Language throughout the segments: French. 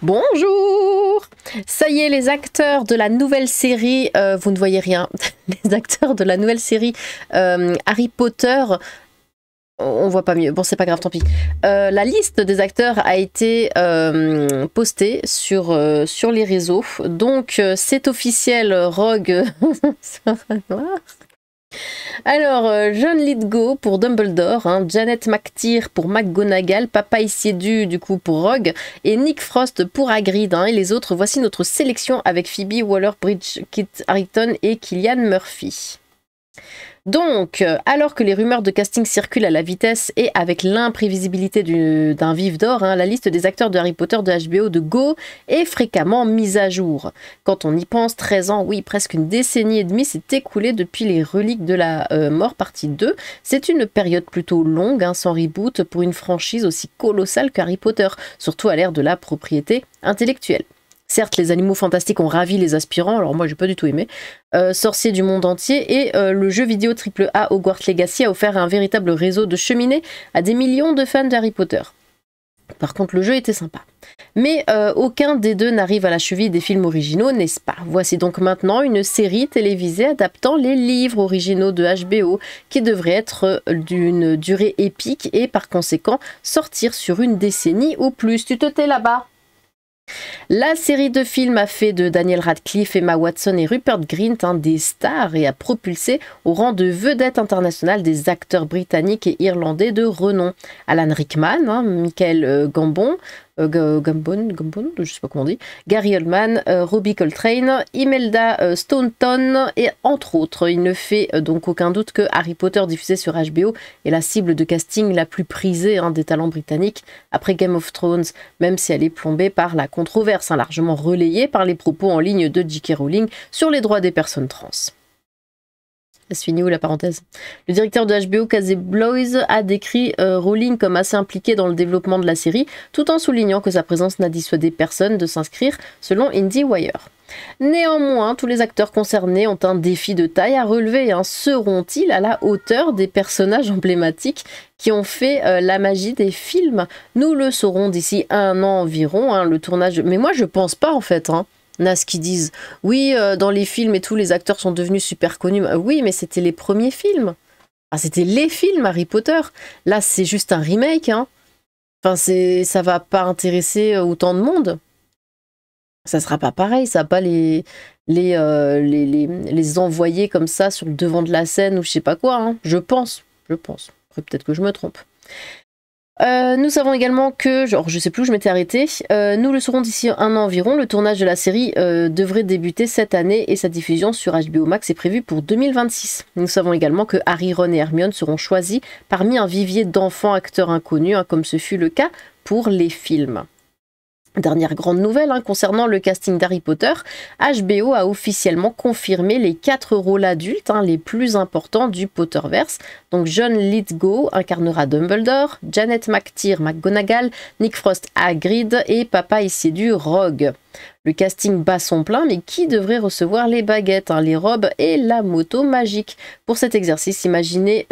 Bonjour! Ça y est, les acteurs de la nouvelle série, vous ne voyez rien, les acteurs de la nouvelle série Harry Potter, on voit pas mieux, bon c'est pas grave, tant pis. La liste des acteurs a été postée sur les réseaux, donc c'est officiel, Rogue... Alors, John Lithgow pour Dumbledore, hein, Janet McTeer pour McGonagall, Papa Siedu du coup pour Rogue, et Nick Frost pour Hagrid, hein, et les autres, voici notre sélection avec Phoebe Waller-Bridge, Kit Harington et Cillian Murphy. Donc, alors que les rumeurs de casting circulent à la vitesse et avec l'imprévisibilité d'un vif d'or, hein, la liste des acteurs de Harry Potter de HBO de Go est fréquemment mise à jour. Quand on y pense, 13 ans, oui, presque une décennie et demie s'est écoulée depuis les reliques de la mort partie 2. C'est une période plutôt longue, hein, sans reboot, pour une franchise aussi colossale qu'Harry Potter, surtout à l'ère de la propriété intellectuelle. Certes, les animaux fantastiques ont ravi les aspirants, alors moi j'ai pas du tout aimé, sorciers du monde entier, et le jeu vidéo AAA Hogwarts Legacy a offert un véritable réseau de cheminées à des millions de fans d'Harry Potter. Par contre, le jeu était sympa. Mais aucun des deux n'arrive à la cheville des films originaux, n'est-ce pas? Voici donc maintenant une série télévisée adaptant les livres originaux de HBO, qui devrait être d'une durée épique et par conséquent sortir sur une décennie ou plus. Tu te tais là-bas? La série de films a fait de Daniel Radcliffe, Emma Watson et Rupert Grint des stars et a propulsé au rang de vedettes internationales des acteurs britanniques et irlandais de renom. Alan Rickman, Michael Gambon, je sais pas comment on dit, Gary Oldman, Robbie Coltrane, Imelda Staunton et entre autres. Il ne fait donc aucun doute que Harry Potter diffusé sur HBO est la cible de casting la plus prisée des talents britanniques après Game of Thrones, même si elle est plombée par la controverse, largement relayée par les propos en ligne de J.K. Rowling sur les droits des personnes trans. Se finit où la parenthèse? Le directeur de HBO, Casey Bloys, a décrit Rowling comme assez impliqué dans le développement de la série, tout en soulignant que sa présence n'a dissuadé personne de s'inscrire, selon IndieWire. Néanmoins, tous les acteurs concernés ont un défi de taille à relever. Seront-ils à la hauteur des personnages emblématiques qui ont fait la magie des films? Nous le saurons d'ici un an environ, le tournage... Mais moi, je pense pas, en fait, Nas qui disent oui, dans les films et tout, les acteurs sont devenus super connus. Oui, mais c'était les premiers films. C'était les films Harry Potter. Là, c'est juste un remake. Enfin, ça va pas intéresser autant de monde. Ça sera pas pareil. Ça va pas les envoyer comme ça sur le devant de la scène ou je sais pas quoi. Je pense. Après, peut-être que je me trompe. Nous savons également que, je sais plus où je m'étais arrêtée, nous le saurons d'ici un an environ, le tournage de la série devrait débuter cette année et sa diffusion sur HBO Max est prévue pour 2026. Nous savons également que Harry, Ron et Hermione seront choisis parmi un vivier d'enfants acteurs inconnus, comme ce fut le cas pour les films. Dernière grande nouvelle concernant le casting d'Harry Potter, HBO a officiellement confirmé les 4 rôles adultes les plus importants du Potterverse. Donc John Lithgow incarnera Dumbledore, Janet McTeer McGonagall, Nick Frost Hagrid et Papa Siedu Rogue. Le casting bat son plein, mais qui devrait recevoir les baguettes, les robes et la moto magique? Pour cet exercice, imaginez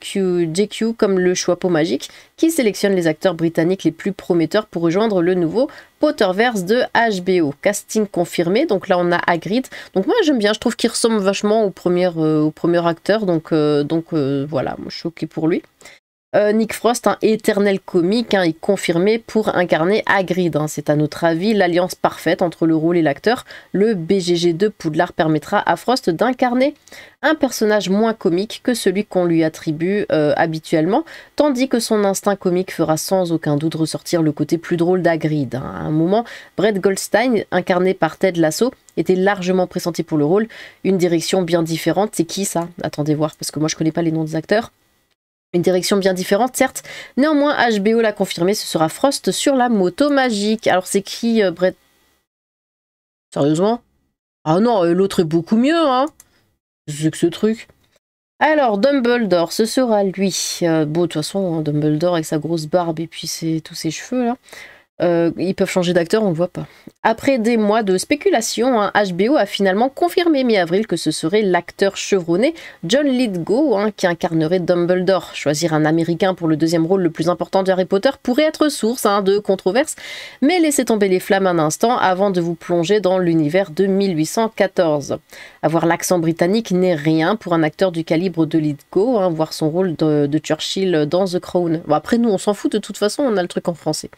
JQ comme le choix-peau magique qui sélectionne les acteurs britanniques les plus prometteurs pour rejoindre le nouveau Potterverse de HBO. Casting confirmé, donc là on a Hagrid. Donc moi j'aime bien, je trouve qu'il ressemble vachement au premier acteur, donc voilà, moi je suis ok pour lui. Nick Frost, éternel comique, est confirmé pour incarner Hagrid. C'est à notre avis l'alliance parfaite entre le rôle et l'acteur. Le BGG de Poudlard permettra à Frost d'incarner un personnage moins comique que celui qu'on lui attribue habituellement, tandis que son instinct comique fera sans aucun doute ressortir le côté plus drôle d'Hagrid. À un moment, Brett Goldstein, incarné par Ted Lasso, était largement pressenti pour le rôle. Une direction bien différente, c'est qui ça? Attendez voir, parce que moi je connais pas les noms des acteurs. Une direction bien différente, certes. Néanmoins, HBO l'a confirmé, ce sera Frost sur la moto magique. Alors, c'est qui, Brett? Sérieusement? Ah non, l'autre est beaucoup mieux, C'est que ce truc. Alors, Dumbledore, ce sera lui. Bon, de toute façon, Dumbledore avec sa grosse barbe et puis tous ses cheveux, là. Ils peuvent changer d'acteur, on le voit pas. Après des mois de spéculation, HBO a finalement confirmé mi-avril que ce serait l'acteur chevronné John Lithgow qui incarnerait Dumbledore. Choisir un Américain pour le deuxième rôle le plus important de Harry Potter pourrait être source de controverses, mais laissez tomber les flammes un instant avant de vous plonger dans l'univers de 1814. Avoir l'accent britannique n'est rien pour un acteur du calibre de Lithgow, voir son rôle de Churchill dans The Crown. Bon, après nous on s'en fout, de toute façon on a le truc en français.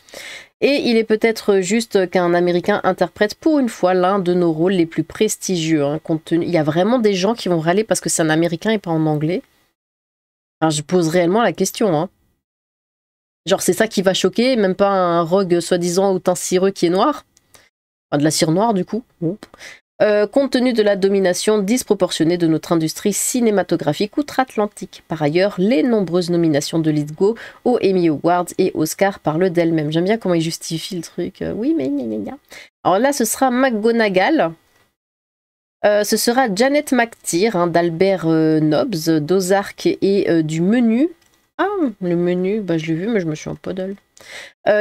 Et il est peut-être juste qu'un Américain interprète pour une fois l'un de nos rôles les plus prestigieux. Compte tenu... Il y a vraiment des gens qui vont râler parce que c'est un Américain et pas en anglais. Enfin, je pose réellement la question. Genre c'est ça qui va choquer, même pas un rogue soi-disant au teint cireux qui est noir. Enfin, de la cire noire du coup. Compte tenu de la domination disproportionnée de notre industrie cinématographique outre-Atlantique. Par ailleurs, les nombreuses nominations de Lithgow aux Emmy Awards et Oscar parlent d'elles-mêmes. J'aime bien comment il justifie le truc. Oui, mais gna. Alors là, ce sera McGonagall. Ce sera Janet McTeer d'Albert Nobbs, d'Ozark et du Menu. Ah, le Menu, bah, je l'ai vu, mais je me souviens pas d'elle.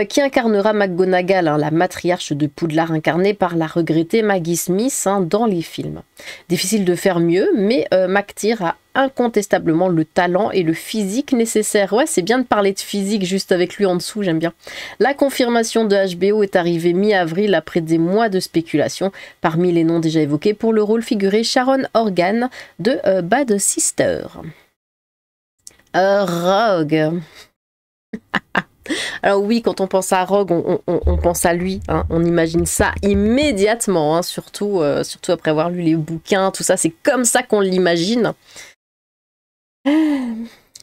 Qui incarnera McGonagall, la matriarche de Poudlard incarnée par la regrettée Maggie Smith dans les films. Difficile de faire mieux, mais McTeer a incontestablement le talent et le physique nécessaires. Ouais, c'est bien de parler de physique juste avec lui en dessous, j'aime bien. La confirmation de HBO est arrivée mi-avril après des mois de spéculation. Parmi les noms déjà évoqués, pour le rôle figurait Sharon Horgan de Bad Sister. Rogue. Alors oui, quand on pense à Rogue, on pense à lui, on imagine ça immédiatement, surtout après avoir lu les bouquins, tout ça, c'est comme ça qu'on l'imagine.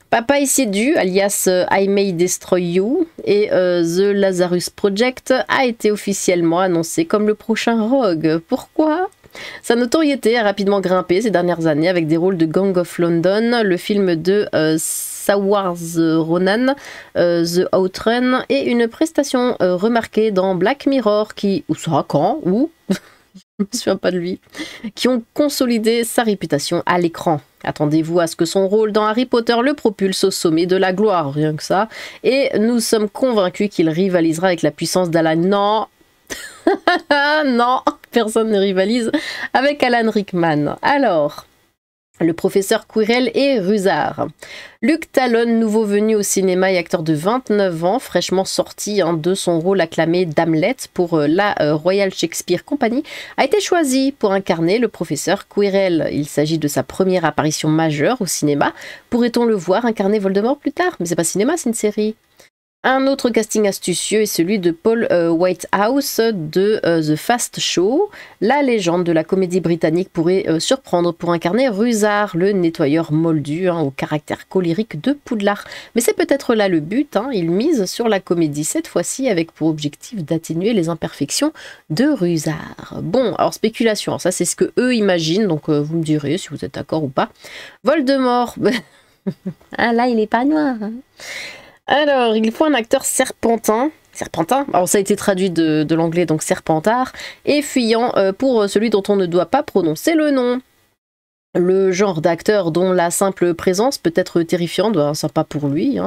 Papa Isidus, alias I May Destroy You, et The Lazarus Project a été officiellement annoncé comme le prochain Rogue. Pourquoi ? Sa notoriété a rapidement grimpé ces dernières années avec des rôles de Gang of London, le film de Saoirse Ronan, The Outrun et une prestation remarquée dans Black Mirror qui, ou ça quand, ou, je me souviens pas de lui, qui ont consolidé sa réputation à l'écran. Attendez-vous à ce que son rôle dans Harry Potter le propulse au sommet de la gloire, rien que ça, et nous sommes convaincus qu'il rivalisera avec la puissance d'Alan. Non. Non, personne ne rivalise avec Alan Rickman. Alors, le professeur Quirrell et Rusard. Luke Talon, nouveau venu au cinéma et acteur de 29 ans, fraîchement sorti de son rôle acclamé d'Hamlet pour la Royal Shakespeare Company, a été choisi pour incarner le professeur Quirrell. Il s'agit de sa première apparition majeure au cinéma. Pourrait-on le voir incarner Voldemort plus tard? Mais c'est pas cinéma, c'est une série. Un autre casting astucieux est celui de Paul Whitehouse de The Fast Show. La légende de la comédie britannique pourrait surprendre pour incarner Rusard, le nettoyeur moldu au caractère colérique de Poudlard. Mais c'est peut-être là le but, il mise sur la comédie cette fois-ci avec pour objectif d'atténuer les imperfections de Rusard. Bon, alors spéculation, ça c'est ce que eux imaginent, donc vous me direz si vous êtes d'accord ou pas. Voldemort, ah là il est pas noir. Alors, il faut un acteur serpentin, alors ça a été traduit de l'anglais, donc serpentard, et fuyant pour celui dont on ne doit pas prononcer le nom. Le genre d'acteur dont la simple présence peut être terrifiante, sympa pour lui.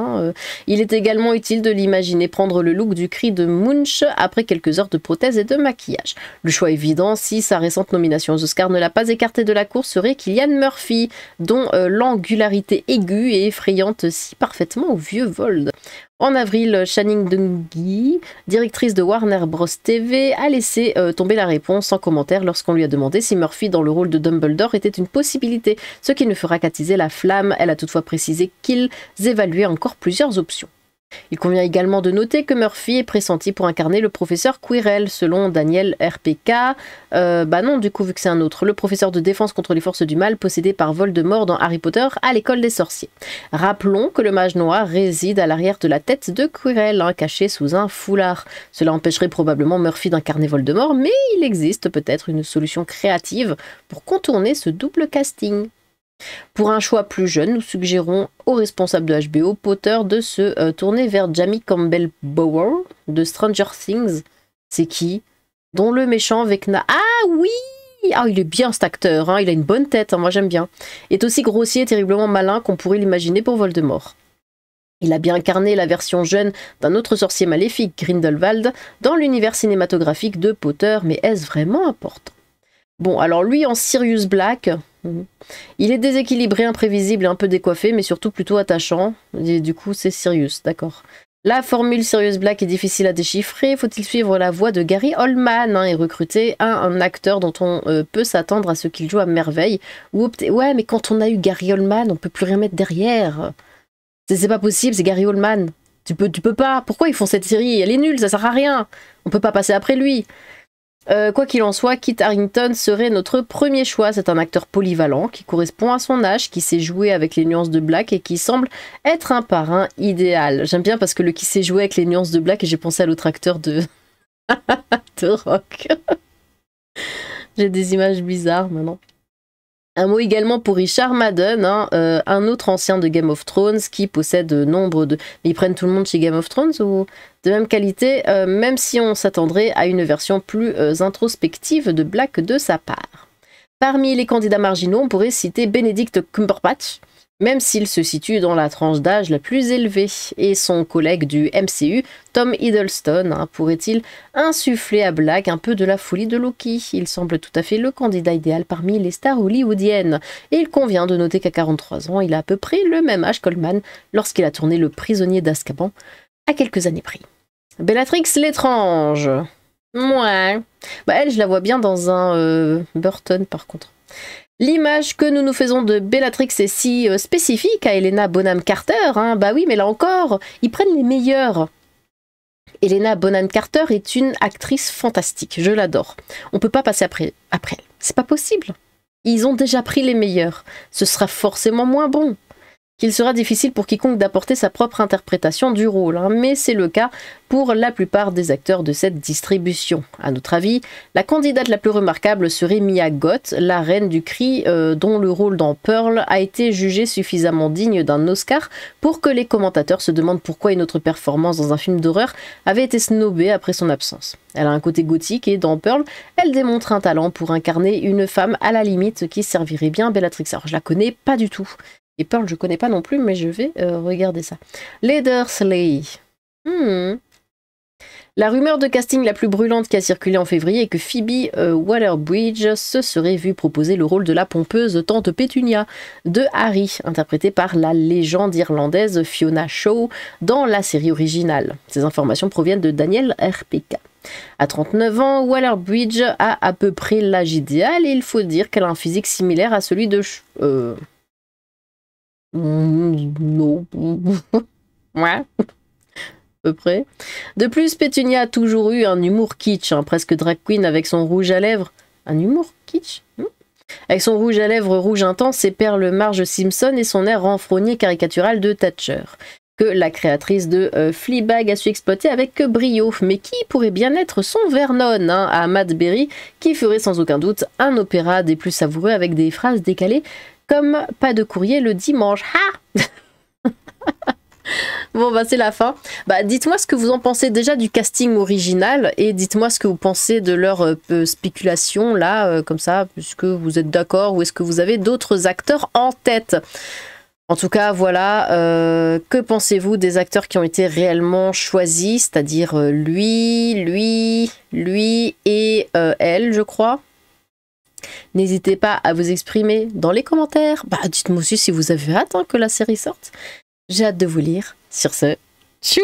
Il est également utile de l'imaginer prendre le look du cri de Munch après quelques heures de prothèse et de maquillage. Le choix évident, si sa récente nomination aux Oscars ne l'a pas écarté de la course, serait Cillian Murphy, dont l'angularité aiguë et effrayante scie parfaitement au vieux Vold. En avril, Channing Dungey, directrice de Warner Bros TV, a laissé tomber la réponse sans commentaire lorsqu'on lui a demandé si Murphy dans le rôle de Dumbledore était une possibilité, ce qui ne fera qu'attiser la flamme. Elle a toutefois précisé qu'ils évaluaient encore plusieurs options. Il convient également de noter que Murphy est pressenti pour incarner le professeur Quirrell, selon Daniel RPK. Non, du coup, vu que c'est un autre. Le professeur de défense contre les forces du mal, possédé par Voldemort dans Harry Potter à l'école des sorciers. Rappelons que le mage noir réside à l'arrière de la tête de Quirrell, caché sous un foulard. Cela empêcherait probablement Murphy d'incarner Voldemort, mais il existe peut-être une solution créative pour contourner ce double casting. Pour un choix plus jeune, nous suggérons aux responsables de HBO Potter de se tourner vers Jamie Campbell Bower de Stranger Things. C'est qui? Dont le méchant Vecna. Ah oui! Ah, il est bien cet acteur, il a une bonne tête, moi j'aime bien. Est aussi grossier et terriblement malin qu'on pourrait l'imaginer pour Voldemort. Il a bien incarné la version jeune d'un autre sorcier maléfique, Grindelwald, dans l'univers cinématographique de Potter, mais est-ce vraiment important? Bon, alors lui en Sirius Black, il est déséquilibré, imprévisible et un peu décoiffé, mais surtout plutôt attachant. Et du coup, c'est Sirius, d'accord. La formule Sirius Black est difficile à déchiffrer. Faut-il suivre la voie de Gary Oldman et recruter un acteur dont on peut s'attendre à ce qu'il joue à merveille? Ou opter... Ouais, mais quand on a eu Gary Oldman, on peut plus rien mettre derrière. C'est pas possible, c'est Gary Oldman. Tu peux pas. Pourquoi ils font cette série? Elle est nulle, ça sert à rien. On peut pas passer après lui. Quoi qu'il en soit, Kit Harington serait notre premier choix. C'est un acteur polyvalent qui correspond à son âge, qui sait jouer avec les nuances de Black et qui semble être un parrain idéal. J'aime bien parce que le qui sait jouer avec les nuances de Black, et j'ai pensé à l'autre acteur de... de Rock. J'ai des images bizarres maintenant. Un mot également pour Richard Madden, hein, un autre ancien de Game of Thrones qui possède nombre de... Mais ils prennent tout le monde chez Game of Thrones ou de même qualité, même si on s'attendrait à une version plus introspective de Black de sa part. Parmi les candidats marginaux, on pourrait citer Benedict Cumberbatch, même s'il se situe dans la tranche d'âge la plus élevée, et son collègue du MCU, Tom Hiddleston, hein, pourrait-il insuffler à Black un peu de la folie de Loki? Il semble tout à fait le candidat idéal parmi les stars hollywoodiennes, et il convient de noter qu'à 43 ans, il a à peu près le même âge qu'Oldman lorsqu'il a tourné Le Prisonnier d'Azkaban, à quelques années près. Bellatrix l'étrange. Ouais. Bah elle, je la vois bien dans un Burton par contre. L'image que nous nous faisons de Bellatrix est si spécifique à Helena Bonham Carter, hein. Bah oui, mais là encore, ils prennent les meilleurs. Helena Bonham Carter est une actrice fantastique, je l'adore. On peut pas passer après elle, c'est pas possible. Ils ont déjà pris les meilleurs, ce sera forcément moins bon. Qu'il sera difficile pour quiconque d'apporter sa propre interprétation du rôle, hein, mais c'est le cas pour la plupart des acteurs de cette distribution. À notre avis, la candidate la plus remarquable serait Mia Goth, la reine du cri, dont le rôle dans Pearl a été jugé suffisamment digne d'un Oscar pour que les commentateurs se demandent pourquoi une autre performance dans un film d'horreur avait été snobée après son absence. Elle a un côté gothique et dans Pearl, elle démontre un talent pour incarner une femme à la limite qui servirait bien Bellatrix. Alors je la connais pas du tout. Et Pearl, je connais pas non plus, mais je vais regarder ça. Les Dursley. La rumeur de casting la plus brûlante qui a circulé en février est que Phoebe Waller-Bridge se serait vue proposer le rôle de la pompeuse tante Pétunia de Harry, interprétée par la légende irlandaise Fiona Shaw dans la série originale. Ces informations proviennent de Daniel RPK. À 39 ans, Waller-Bridge a à peu près l'âge idéal et il faut dire qu'elle a un physique similaire à celui de... non. Ouais, à peu près. De plus, Pétunia a toujours eu un humour kitsch, hein, presque drag queen avec son rouge à lèvres. Un humour kitsch avec son rouge à lèvres rouge intense, ses perles Marge Simpson et son air renfrogné caricatural de Thatcher, que la créatrice de Fleabag a su exploiter avec brio. Mais qui pourrait bien être son Vernon, hein, à Matt Berry, qui ferait sans aucun doute un opéra des plus savoureux avec des phrases décalées comme pas de courrier le dimanche. Ha. Bon bah c'est la fin. Bah dites-moi ce que vous en pensez déjà du casting original et dites-moi ce que vous pensez de leur spéculation là, comme ça, puisque vous êtes d'accord ou est-ce que vous avez d'autres acteurs en tête? En tout cas, voilà, que pensez-vous des acteurs qui ont été réellement choisis, c'est-à-dire lui et elle, je crois. N'hésitez pas à vous exprimer dans les commentaires. Bah, dites-moi aussi si vous avez hâte que la série sorte. J'ai hâte de vous lire. Sur ce, tchou!